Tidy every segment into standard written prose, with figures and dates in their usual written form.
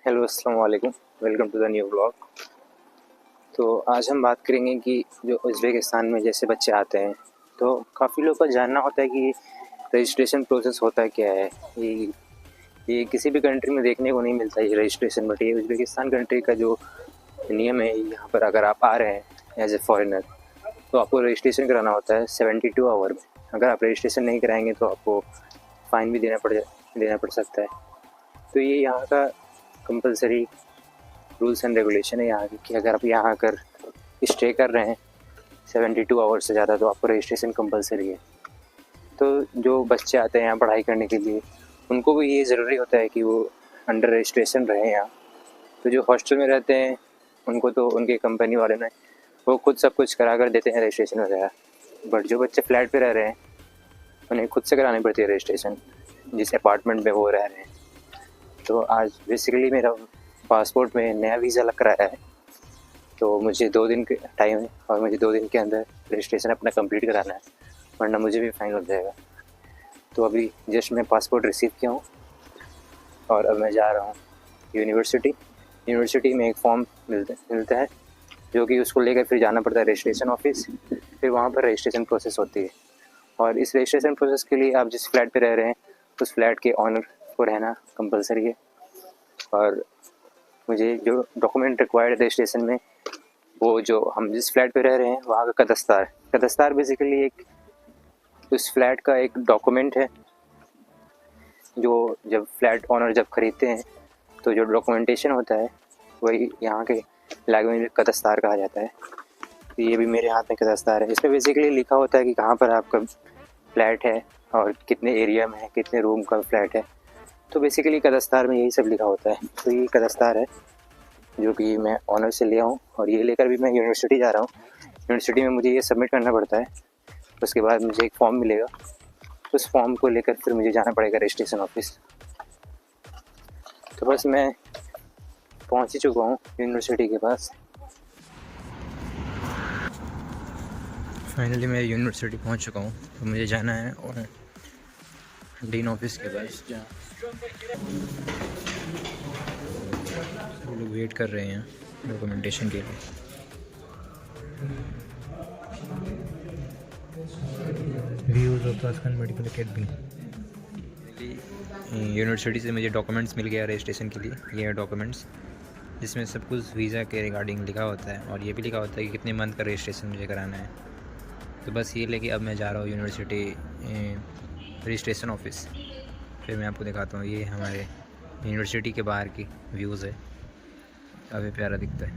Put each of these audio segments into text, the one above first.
Hello अस्सलाम वालेकुम, welcome to the new blog. तो आज हम बात करेंगे कि जो उज़्बेकिस्तान में जैसे बच्चे आते हैं तो काफ़ी लोगों को जानना होता है कि रजिस्ट्रेशन प्रोसेस होता है क्या है। ये किसी भी कंट्री में देखने को नहीं मिलता ये रजिस्ट्रेशन, बट ये उज़्बेकिस्तान कंट्री का जो नियम है। यहाँ पर अगर आप आ रहे हैं एज ए फॉरेनर तो आपको रजिस्ट्रेशन कराना होता है 72 आवर में। अगर आप रजिस्ट्रेशन नहीं कराएंगे तो आपको फ़ाइन भी देना पड़ सकता है। तो ये यहाँ का कंपलसरी रूल्स एंड रेगुलेशन है यहाँ की कि अगर आप यहाँ आकर स्टे कर रहे हैं 72 आवर्स से ज़्यादा तो आपको रजिस्ट्रेशन कंपलसरी है। तो जो बच्चे आते हैं यहाँ पढ़ाई करने के लिए उनको भी ये ज़रूरी होता है कि वो अंडर रजिस्ट्रेशन रहें यहाँ। तो जो हॉस्टल में रहते हैं उनको तो उनके कंपनी वाले ने वो खुद सब कुछ करा कर देते हैं रजिस्ट्रेशन वगैरह, बट जो बच्चे फ्लैट पे रह रहे हैं उन्हें खुद से करानी पड़ती है रजिस्ट्रेशन जिस अपार्टमेंट में वो रह रहे हैं। तो आज बेसिकली मेरा पासपोर्ट में नया वीज़ा लग कराया है, तो मुझे 2 दिन के टाइम है और मुझे 2 दिन के अंदर रजिस्ट्रेशन अपना कंप्लीट कराना है, वरना मुझे भी फाइन हो जाएगा। तो अभी जस्ट मैं पासपोर्ट रिसीव किया हूँ और अब मैं जा रहा हूँ यूनिवर्सिटी में एक फॉर्म मिलता है जो कि उसको लेकर फिर जाना पड़ता है रजिस्ट्रेशन ऑफिस। फिर वहाँ पर रजिस्ट्रेशन प्रोसेस होती है और इस रजिस्ट्रेशन प्रोसेस के लिए आप जिस फ्लैट पे रह रहे हैं उस फ्लैट के ऑनर को रहना कंपलसरी है। और मुझे जो डॉक्यूमेंट रिक्वायर्ड रजिस्ट्रेशन में वो जो हम जिस फ्लैट पे रह रहे हैं वहाँ का कदस्तार बेसिकली एक उस फ्लैट का एक डॉक्यूमेंट है जो जब फ्लैट ऑनर जब खरीदते हैं तो जो डॉक्यूमेंटेशन होता है वही यहाँ के लैंग्वेज में कदस्तार कहा जाता है। तो ये भी मेरे हाथ में कदस्तार है। इसमें बेसिकली लिखा होता है कि कहाँ पर आपका फ्लैट है और कितने एरिया में है, कितने रूम का फ्लैट है। तो बेसिकली कदस्तार में यही सब लिखा होता है। तो ये कदस्तार है जो कि मैं ऑनर से लिया हूँ और ये लेकर भी मैं यूनिवर्सिटी जा रहा हूँ। यूनिवर्सिटी में मुझे ये सबमिट करना पड़ता है, उसके बाद मुझे एक फॉर्म मिलेगा, उस फॉर्म को लेकर फिर मुझे जाना पड़ेगा रजिस्ट्रेशन ऑफिस। तो बस मैं पहुँच ही चुका हूँ यूनिवर्सिटी के पास। फाइनली मैं यूनिवर्सिटी पहुँच चुका हूँ। तो मुझे जाना है और डीन ऑफिस के पास जहाँ लोग वेट कर रहे हैं डॉक्यूमेंटेशन के लिए। Views of Tashkent medical academy. University से मुझे डॉक्यूमेंट्स मिल गया रजिस्ट्रेशन के लिए। ये है डॉक्यूमेंट्स जिसमें सब कुछ वीज़ा के रिगार्डिंग लिखा होता है और ये भी लिखा होता है कि कितने मंथ का रजिस्ट्रेशन मुझे कराना है। तो बस ये लेके अब मैं जा रहा हूँ यूनिवर्सिटी रजिस्ट्रेशन ऑफिस। फिर मैं आपको दिखाता हूँ, ये हमारे यूनिवर्सिटी के बाहर की व्यूज़ है, काफ़ी प्यारा दिखता है।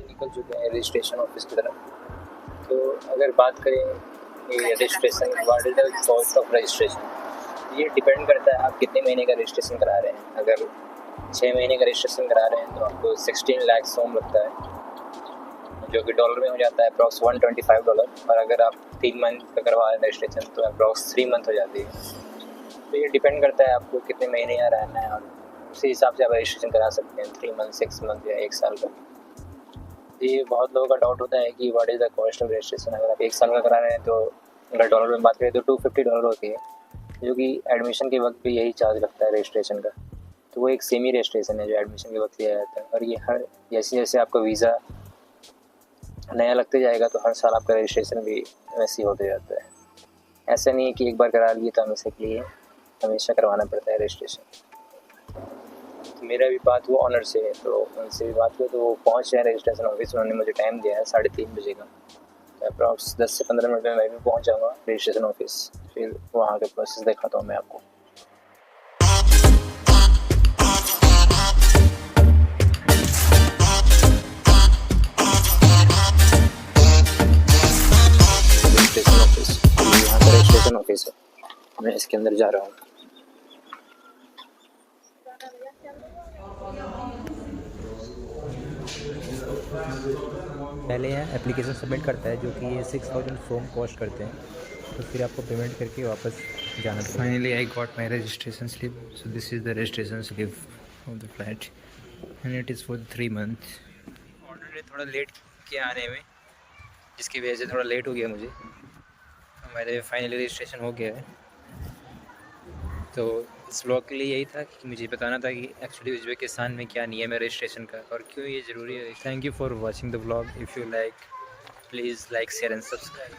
निकल चुके हैं रजिस्ट्रेशन ऑफिस की तरफ। तो अगर बात करें registration, what is the cost of registration, ये डिपेंड करता है आप कितने महीने का रजिस्ट्रेशन करा रहे हैं। अगर 6 महीने का रजिस्ट्रेशन करा रहे हैं तो आपको 16 लाख सोम लगता है, जो कि डॉलर में हो जाता है अप्रॉक्स $125। और अगर आप 3 मंथ का करवा रहे हैं रजिस्ट्रेशन तो अप्रॉक्स 3 मंथ हो जाती है। तो ये डिपेंड करता है आपको कितने महीने यहाँ रहना है और उसी हिसाब से आप रजिस्ट्रेशन करा सकते हैं, 3 मंथ, 6 मंथ या 1 साल का। ये बहुत लोगों का डाउट होता है कि what is the cost of registration. अगर आप 1 साल का करा रहे हैं तो अगर डॉलर में बात करें तो $250 होती है, जो कि एडमिशन के वक्त भी यही चार्ज लगता है रजिस्ट्रेशन का। तो वो एक सेमी रजिस्ट्रेशन है जो एडमिशन के वक्त लिया जाता है। और ये हर जैसे जैसे आपका वीज़ा नया लगते जाएगा तो हर साल आपका रजिस्ट्रेशन भी वैसे ही होते जाता है। ऐसा नहीं है कि एक बार करा लिए तो हमेशा के लिए हमेशा करवाना पड़ता है रजिस्ट्रेशन। तो मेरा भी बात हुआ ऑनर से, तो उनसे भी बात हुई तो वो पहुँच जाए रजिस्ट्रेशन ऑफिस। उन्होंने मुझे टाइम दिया है 3:30 बजे का, तो अप्रॉक्स 10 से 15 मिनट में मैं भी पहुँच जाऊँगा रजिस्ट्रेशन ऑफिस। फिर वहाँ के प्रोसेस दिखाता हूँ मैं आपको। रजिस्ट्रेशन ऑफिस है, मैं इसके अंदर जा रहा हूँ। पहले यहाँ एप्लीकेशन सबमिट करता है जो कि ये 6000 सोम कॉस्ट करते हैं, तो फिर आपको पेमेंट करके वापस जाना पड़ेगा। Finally I got my registration slip. So this is the registration slip of the flat and it is for 3 month. Order थोड़ा लेट किया आने में, जिसकी वजह से थोड़ा लेट हो गया मुझे। हमारे फाइनली रजिस्ट्रेशन हो गया है। तो इस ब्लॉग के लिए यही था कि मुझे बताना था कि एक्चुअली उज़्बेकिस्तान में क्या नियम है रजिस्ट्रेशन का और क्यों ये ज़रूरी है। Thank you for watching the blog. If you like please like share and subscribe.